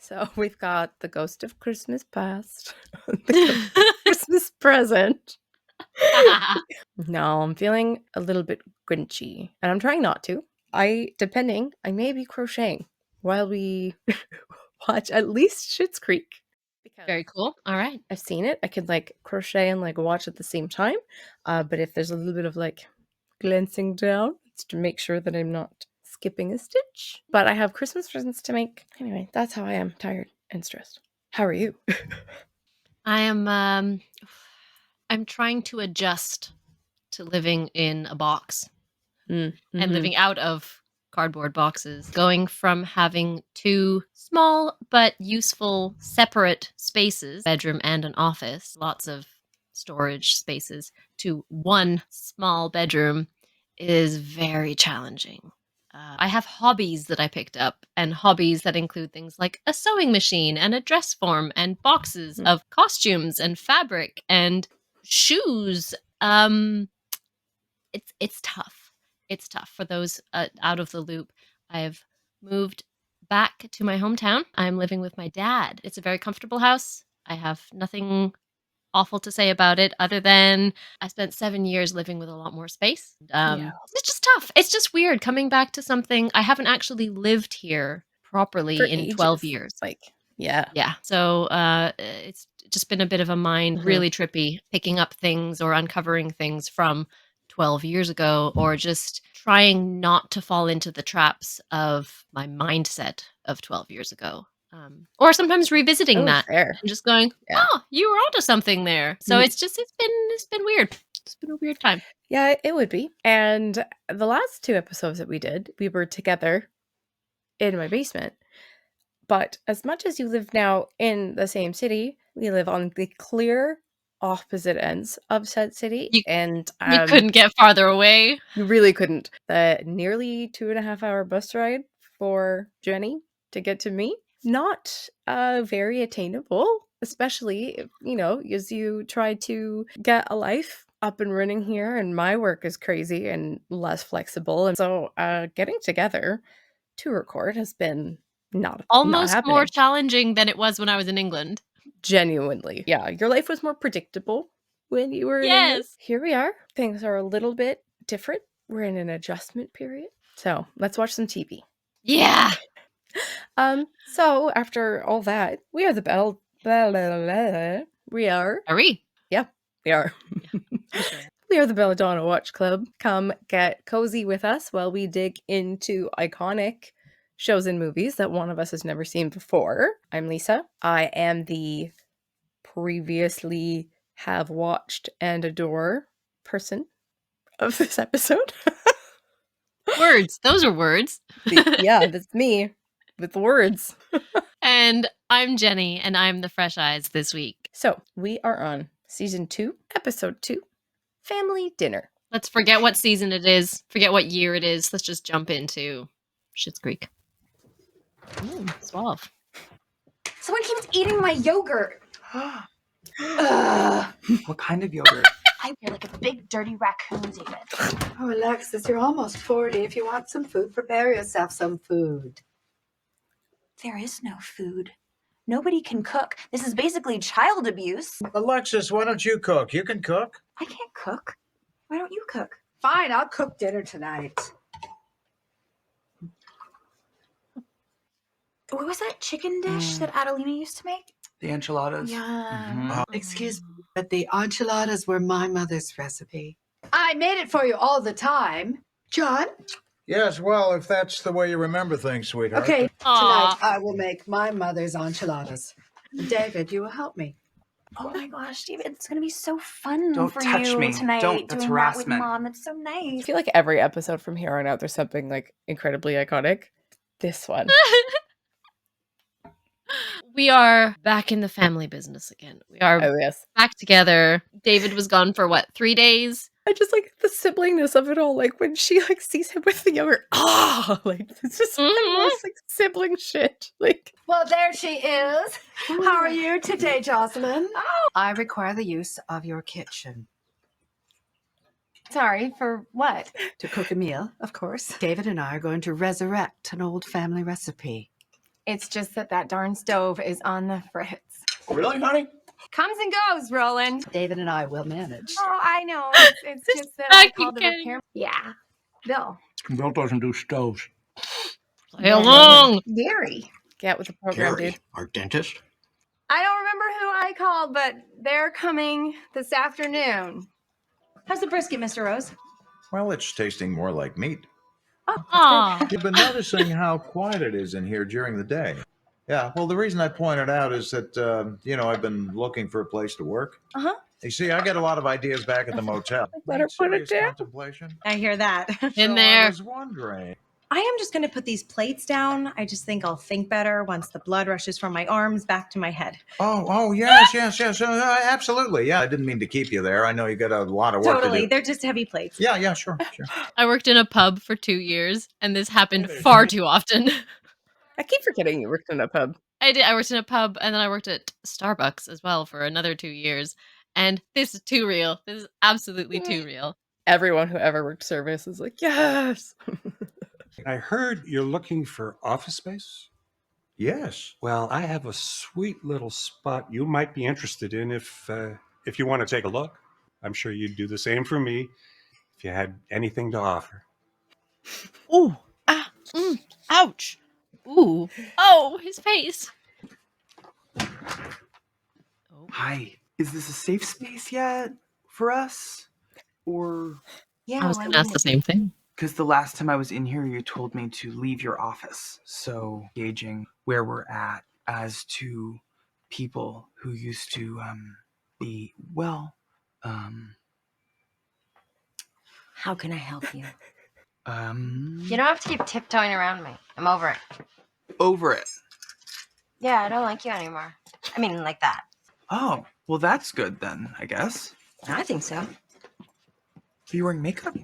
So we've got the ghost of Christmas past, the ghost of Christmas present. No, I'm feeling a little bit grinchy, and I'm trying not to. I may be crocheting while we watch at least Schitts Creek. Because Very cool. All right. I've seen it. I could like crochet and like watch at the same time. But if there's a little bit of like glancing down, it's to make sure that I'm not skipping a stitch. But I have Christmas presents to make. Anyway, that's how I am, tired and stressed. How are you? I am I'm trying to adjust to living in a box and living out of cardboard boxes, going from having 2 small but useful separate spaces, bedroom and an office, lots of storage spaces, to 1 small bedroom is very challenging. I have hobbies that I picked up, and hobbies that include things like a sewing machine and a dress form and boxes of costumes and fabric and shoes. It's tough. It's tough for those out of the loop. I've moved back to my hometown. I'm living with my dad. It's a very comfortable house. I have nothing awful to say about it other than I spent 7 years living with a lot more space. It's just tough. It's just weird coming back to something. I haven't actually lived here properly For in ages. 12 years. Yeah. So it's just been a bit of a mind, really trippy, picking up things or uncovering things from 12 years ago, or just trying not to fall into the traps of my mindset of 12 years ago. Or sometimes revisiting that fair. and just going, Yeah. oh, you were onto something there. So it's been weird. It's been a weird time. Yeah, it would be. And the last 2 episodes that we did, we were together in my basement. But as much as you live now in the same city, we live on the clear opposite ends of said city. You and couldn't get farther away. You really couldn't. The nearly 2.5-hour bus ride for Jenny to get to me, not very attainable, especially if, as you try to get a life up and running here, and my work is crazy and less flexible. And so getting together to record has been not happening. More challenging than it was when I was in England. Genuinely. Yeah, your life was more predictable when you were in England. Here we are. Things are a little bit different. We're in an adjustment period. So let's watch some TV. Yeah. So after all that, we are the we are. Are we? Yeah, we are. Yeah, sure. We are the Belladonna Watch Club. Come get cozy with us while we dig into iconic shows and movies that one of us has never seen before. I'm Lisa. I am the previously have watched and adore person of this episode. Words. Those are words. Yeah, that's me with the words. And I'm Jenny, and I'm the Fresh Eyes this week. So we are on season 2, episode 2, Family Dinner. Let's forget what season it is, forget what year it is. Let's just jump into Schitts Creek. Suave. Someone keeps eating my yogurt. What kind of yogurt? I feel like a big dirty raccoon, David. Oh, Alexis, you're almost 40. If you want some food, prepare yourself some food. There is no food. Nobody can cook. This is basically child abuse. Alexis, why don't you cook? You can cook. I can't cook. Why don't you cook? Fine, I'll cook dinner tonight. What was that chicken dish that Adelina used to make? The enchiladas? Yeah. Excuse me, but the enchiladas were my mother's recipe. I made it for you all the time. John? Yes, well, if that's the way you remember things, sweetheart. Okay, Aw. tonight I will make my mother's enchiladas. David, you will help me. Oh my gosh, David, it's gonna be so fun Don't for touch you me. tonight. Don't. That's doing harassment. that with Mom. That's so I nice. feel like every episode from here on out, there's something like incredibly iconic. This one. We are back in the family business again. We are Oh, yes. back together. David was gone for what, 3 days? I just like the siblingness of it all. Like when she like sees him with the yogurt. Like it's just the most like sibling shit. Like, Well, there she is. How are you today, Jocelyn? Oh, I require the use of your kitchen. Sorry, for what? To cook a meal, of course. David and I are going to resurrect an old family recipe. It's just that darn stove is on the fritz. Really, honey? Comes and goes, Roland. David and I will manage. Oh, I know. It's just that I called the repair. Yeah. Bill. Bill doesn't do stoves. Play along. Gary. Get with the program, dude. Our dentist? I don't remember who I called, but they're coming this afternoon. How's the brisket, Mr. Rose? Well, it's tasting more like meat. Aw. You've been noticing how quiet it is in here during the day. Yeah, well, the reason I pointed out is that, I've been looking for a place to work. Uh-huh. You see, I get a lot of ideas back at the motel. Let her put it Serious down. contemplation. I hear that. In So there. I was wondering. I am just going to put these plates down. I just think I'll think better once the blood rushes from my arms back to my head. Oh, yes. Absolutely. Yeah, I didn't mean to keep you there. I know you got a lot of work to Totally. do. They're just heavy plates. Yeah, sure. I worked in a pub for 2 years, and this happened far too often. I keep forgetting you worked in a pub. I did. I worked in a pub, and then I worked at Starbucks as well for another 2 years. And this is too real. This is absolutely too real. Everyone who ever worked service is like, yes. I heard you're looking for office space. Yes. Well, I have a sweet little spot you might be interested in if you want to take a look. I'm sure you'd do the same for me if you had anything to offer. Ooh. Ouch. Ooh. Oh, his face. Oh. Hi. Is this a safe space yet for us? Or Yeah. I was going to ask the same thing. because the last time I was in here, you told me to leave your office. So gauging where we're at as to people who used to be How can I help you? You don't have to keep tiptoeing around me. I'm over it. over it. Yeah, I don't like you anymore. I mean, like that. Oh, well, that's good then, I guess. I think so. Are you wearing makeup?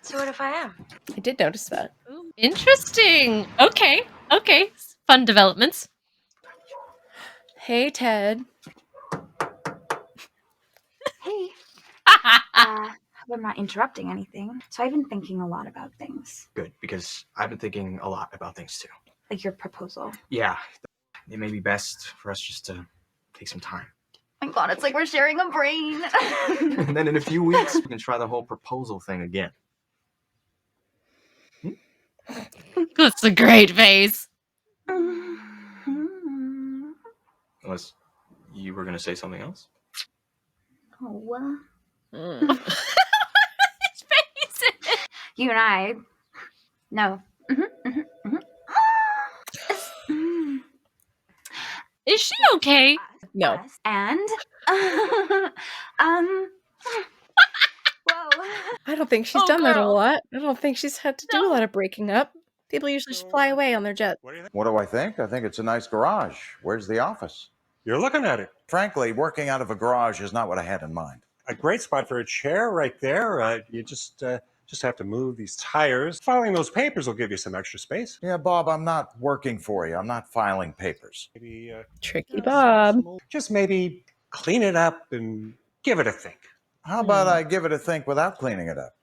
So what if I am? I did notice that. Ooh, interesting. Okay. Fun developments. Hey, Ted. Hey, hope I'm not interrupting anything. So I've been thinking a lot about things, Good, because I've been thinking a lot about things too. like your proposal. Yeah, it may be best for us just to take some time. Oh my God, it's like we're sharing a brain. And then in a few weeks, we can try the whole proposal thing again. That's a great face. Unless you were going to say something else? Oh, His face. you and I. No. Is she okay? No. Us and whoa. I don't think she's Oh, done that a girl. lot. I don't think she's had to do a lot of breaking up. People usually just fly away on their jet. What do you think? What do I think? I think it's a nice garage. Where's the office? You're looking at it. Frankly, working out of a garage is not what I had in mind. A great spot for a chair right there. You just have to move these tires. Filing those papers will give you some extra space. Yeah, Bob, I'm not working for you. I'm not filing papers. Maybe Tricky Bob. just maybe clean it up and give it a think. How about I give it a think without cleaning it up?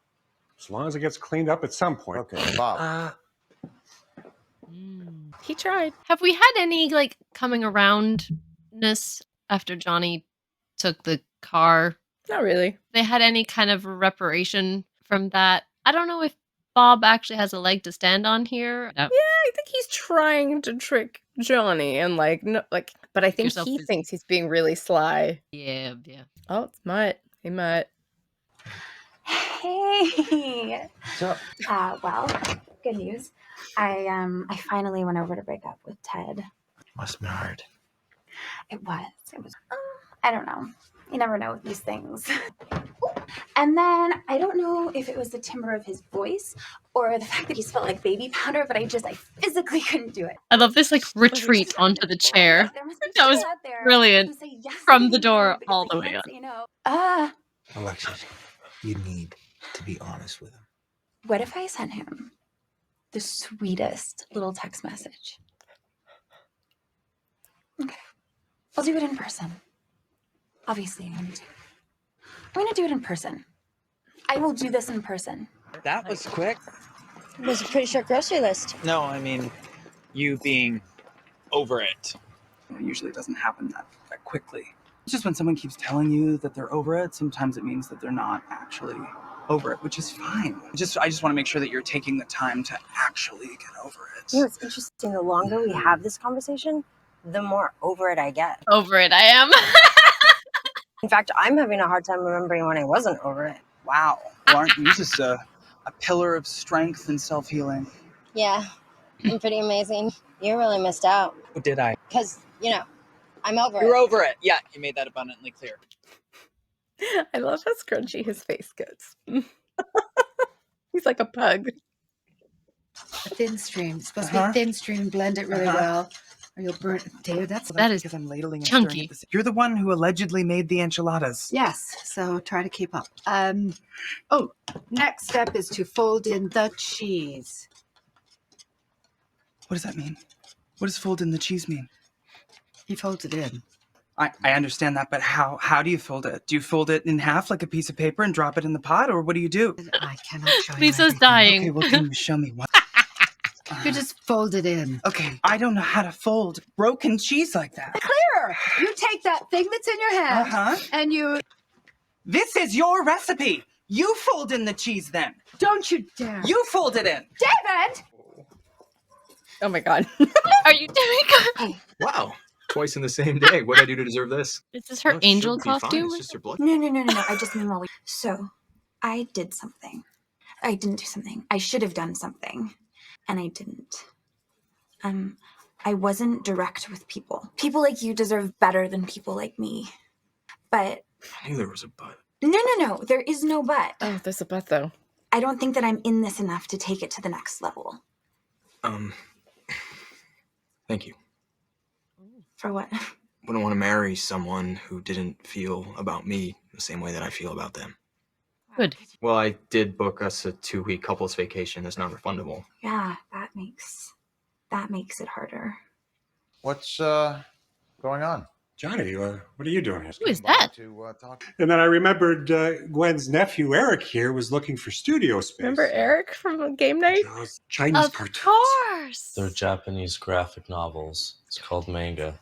As long as it gets cleaned up at some point. Okay, Bob. He tried. Have we had any coming aroundness after Johnny took the car? Not really. They had any kind of reparation from that? I don't know if Bob actually has a leg to stand on here. No. Yeah, I think he's trying to trick Johnny and but I think Yourself he busy. thinks he's being really sly. Yeah. Oh, it's Mutt. Hey, Mutt. Hey. So, Well, good news. I finally went over to break up with Ted. must have been hard. It was. I don't know. You never know with these things. And then I don't know if it was the timbre of his voice or the fact that he smelled like baby powder, but I physically couldn't do it. I love this retreat onto the chair. There must be That was people out there brilliant. who say yes From to the you door because all they the way can't up. say no. Alexis, you need to be honest with him. What if I sent him the sweetest little text message? Okay. I'll do it in person. Obviously, I'm going to do it in person. I will do this in person. That was quick. It was a pretty short grocery list. No, I mean, you being over it. It usually doesn't happen that quickly. It's just when someone keeps telling you that they're over it, sometimes it means that they're not actually over it, which is fine. I just want to make sure that you're taking the time to actually get over it. You know, it's interesting. The longer we have this conversation, the more over it I get. Over it I am. In fact, I'm having a hard time remembering when I wasn't over it. Wow. Well, aren't you just a pillar of strength and self-healing? Yeah, I'm pretty amazing. You really missed out. Oh, did I? Because, you know, I'm over You're it. over it. Yeah, you made that abundantly clear. I love how scrunchy his face gets. He's like a pug. A thin stream. It's supposed to be thin stream. Blend it really well, or you'll burn it. David, that is because I'm ladling and chunky. stirring it. You're the one who allegedly made the enchiladas. Yes, so try to keep up. Oh, next step is to fold in the cheese. What does that mean? What does fold in the cheese mean? He folds it in. I understand that, but how do you fold it? Do you fold it in half like a piece of paper and drop it in the pot, or what do you do? I cannot show you. Lisa's dying. Okay, well, can you show me what? You just fold it in. Okay, I don't know how to fold broken cheese like that. Clear. You take that thing that's in your hand, and you... This is your recipe. You fold in the cheese then. Don't you dare. You fold it in. David! Oh my god. Are you doing? Wow. Twice in the same day. What did I do to deserve this? Is this her angel costume? It's just your blood. No. I just mean So, I did something. I didn't do something. I should have done something. And I didn't. I wasn't direct with people. People like you deserve better than people like me. But... I knew there was a but. No. There is no but. Oh, there's a but though. I don't think that I'm in this enough to take it to the next level. Thank you. For what? Wouldn't want to marry someone who didn't feel about me the same way that I feel about them. Good. Well, I did book us a 2-week couples vacation that's not refundable. Yeah, that makes it harder. What's going on? Johnny, what are you doing here? Who is that? And then I remembered Gwen's nephew Eric here was looking for studio space. Remember Eric from game night? Chinese Of cartoons. course. They're Japanese graphic novels. It's called manga.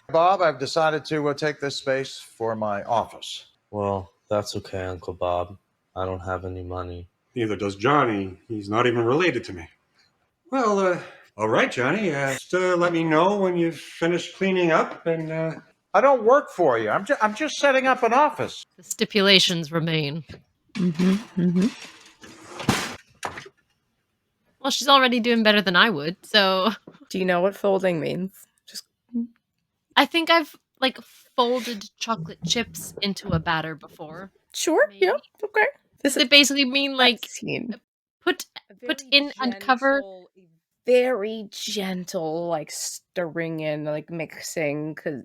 Bob, I've decided to take this space for my office. Well, that's okay, Uncle Bob. I don't have any money. Neither does Johnny. He's not even related to me. Well, all right, Johnny. Just let me know when you've finished cleaning up, and I don't work for you. I'm just setting up an office. The stipulations remain. Well, she's already doing better than I would, so... Do you know what folding means? I think I've, folded chocolate chips into a batter before. Sure, Maybe. yeah, okay. Does it basically mean, put in and cover? Very gentle, stirring in, mixing, because,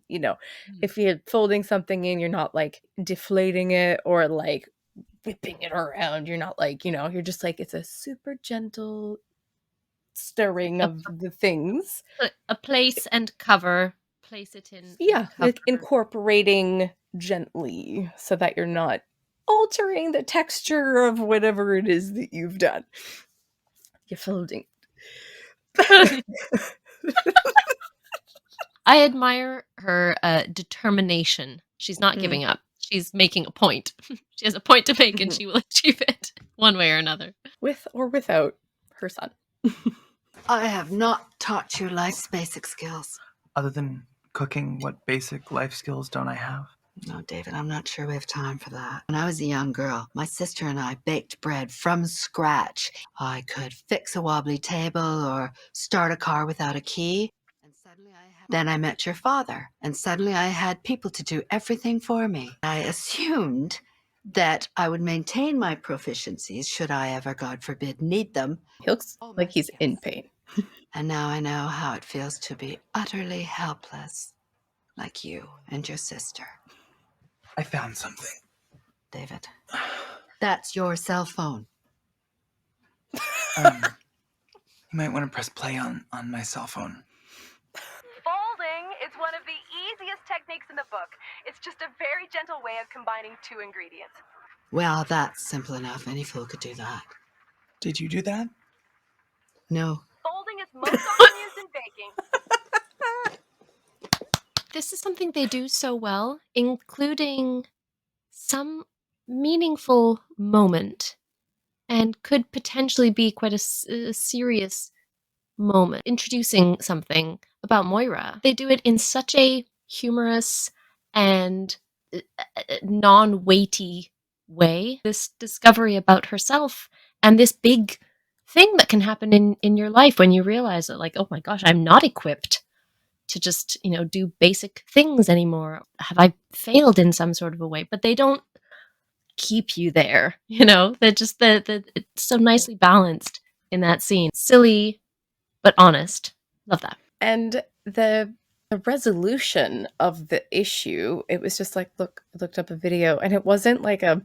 if you're folding something in, you're not, deflating it or, whipping it around. You're not, you're just, it's a super gentle stirring of the things. A place and cover. Place it in. Yeah, incorporating gently so that you're not altering the texture of whatever it is that you've done. You're folding. I admire her determination. She's not giving up. She's making a point. She has a point to make and she will achieve it one way or another. With or without her son. I have not taught you life's basic skills. Other than cooking, what basic life skills don't I have? No, David, I'm not sure we have time for that. When I was a young girl, my sister and I baked bread from scratch. I could fix a wobbly table or start a car without a key. Then I met your father, and suddenly I had people to do everything for me. I assumed that I would maintain my proficiencies should I ever, God forbid, need them. He looks like he's in pain. And now I know how it feels to be utterly helpless, like you and your sister. I found something. David, that's your cell phone. You might want to press play on my cell phone. Folding is one of the easiest techniques in the book. It's just a very gentle way of combining 2 ingredients. Well, that's simple enough. Any fool could do that. Did you do that? No. Folding is most often used in baking. this is something they do so well, including some meaningful moment, and could potentially be quite a serious moment, introducing something about Moira. They do it in such a humorous and non-weighty way. This discovery about herself and this big thing that can happen in your life when you realize that, like, oh my gosh, I'm not equipped to just, do basic things anymore. Have I failed in some sort of a way? But they don't keep you there, They're just it's so nicely balanced in that scene. Silly, but honest. Love that. And the resolution of the issue, it was just like, look, I looked up a video, and it wasn't like a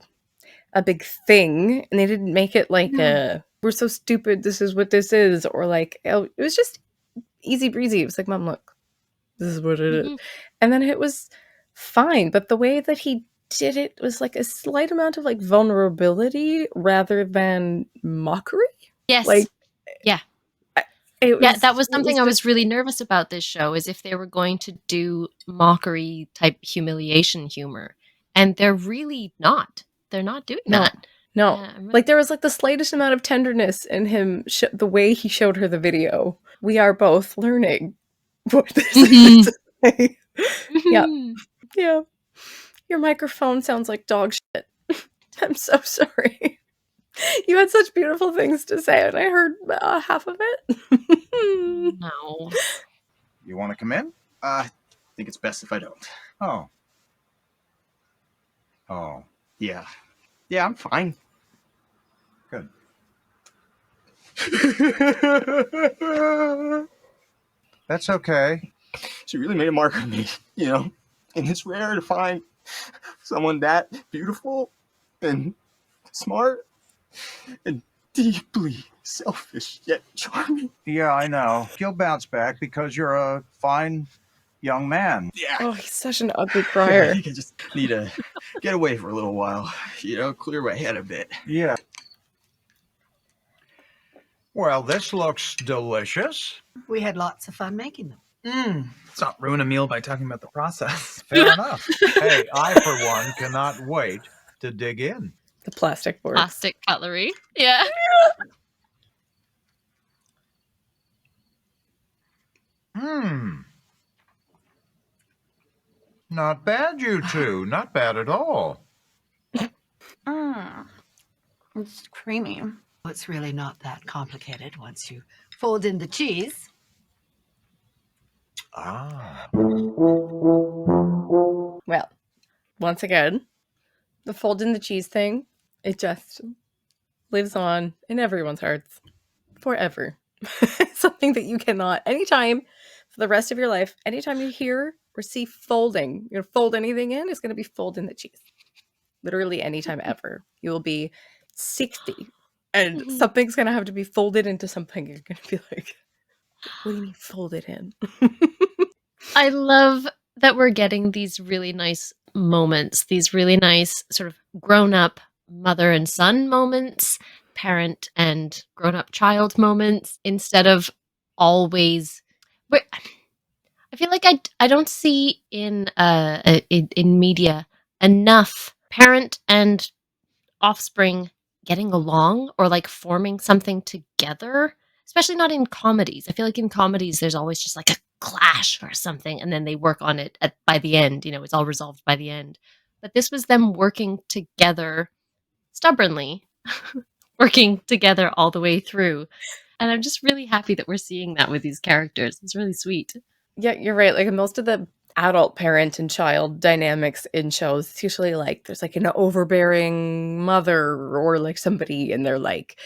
big thing, and they didn't make it like we're so stupid, this is what this is, or like, oh, it was just easy breezy. It was like, Mom, look, this is what it is. And then it was fine, but the way that he did it was like a slight amount of like vulnerability rather than mockery. Yes. Like, yeah. That was something I was really nervous about this show, is if they were going to do mockery type humiliation humor, and they're really not. They're not doing that. No. Like, there was like the slightest amount of tenderness in him, the way he showed her the video. We are both learning what this is. Yeah. Yeah. Your microphone sounds like dog shit. I'm so sorry. You had such beautiful things to say, and I heard half of it. No. You want to come in? I think it's best if I don't. Oh. Oh. Yeah. Yeah, I'm fine. Good. That's okay. She really made a mark on me, And it's rare to find someone that beautiful and smart and deeply selfish yet charming. Yeah, I know. You'll bounce back because you're a fine young man. Yeah. Oh, he's such an ugly crier. I think I just need to get away for a little while, clear my head a bit. Yeah. Well, this looks delicious. We had lots of fun making them. Let's not ruin a meal by talking about the process. Fair enough. Hey, I, for one, cannot wait to dig in. The plastic board. Plastic cutlery. Yeah. Not bad, you two. Not bad at all. It's creamy. It's really not that complicated once you fold in the cheese. Ah. Well, once again, the fold in the cheese thing, it just lives on in everyone's hearts forever. Something that you cannot, anytime for the rest of your life, anytime you hear or see folding, you're gonna fold anything in, it's going to be fold in the cheese. Literally anytime ever. You will be 60 and something's going to have to be folded into something. You're going to be like, what do you mean fold it in? I love that we're getting these really nice moments, these really nice sort of grown-up mother and son moments, parent and grown-up child moments, instead of always... I feel like I don't see in media enough parent and offspring getting along or like forming something together, especially not in comedies. I feel like in comedies there's always just like a clash or something, and then they work on it by the end. It's all resolved by the end. But this was them working together stubbornly, working together all the way through. And I'm just really happy that we're seeing that with these characters. It's really sweet. Yeah, you're right. Like most of the adult parent and child dynamics in shows, it's usually like there's like an overbearing mother or like somebody, and they're like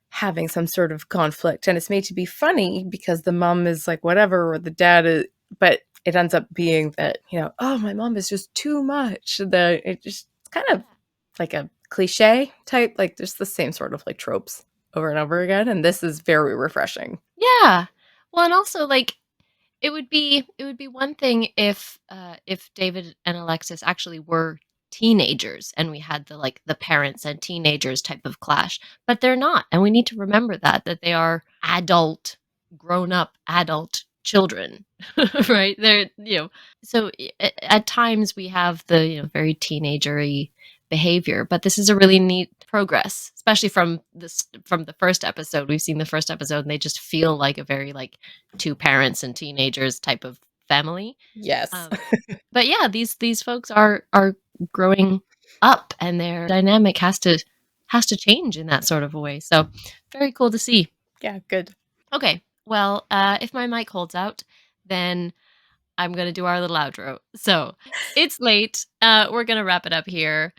having some sort of conflict, and it's made to be funny because the mom is like whatever, or the dad is, but it ends up being that, oh, my mom is just too much. That it's kind of like a cliche type, like there's the same sort of like tropes over and over again, and this is very refreshing. Yeah. Well, and also like it would be one thing if David and Alexis actually were teenagers and we had the parents and teenagers type of clash, but they're not, and we need to remember that they are grown up adult children, right? They're, so at times we have the, very teenagery behavior, but this is a really neat progress, especially from the first episode. We've seen the first episode and they just feel like a very like two parents and teenagers type of family. Yes. But yeah, these folks are growing up and their dynamic has to change in that sort of a way. So very cool to see. Yeah, good. Okay. Well, if my mic holds out, then I'm going to do our little outro. So it's late. We're going to wrap it up here.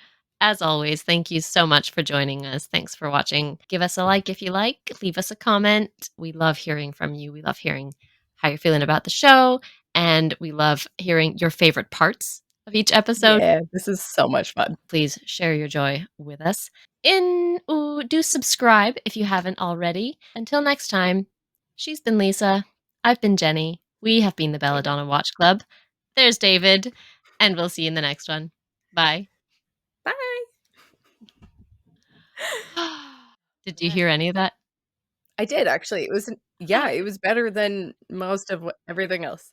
As always, thank you so much for joining us. Thanks for watching. Give us a like if you like. Leave us a comment. We love hearing from you. We love hearing how you're feeling about the show. And we love hearing your favorite parts of each episode. Yeah, this is so much fun. Please share your joy with us. Do subscribe if you haven't already. Until next time, she's been Lisa. I've been Jenny. We have been the Belladonna Watch Club. There's David. And we'll see you in the next one. Bye. Bye. Did you hear any of that? I did actually. It was it was better than most of everything else.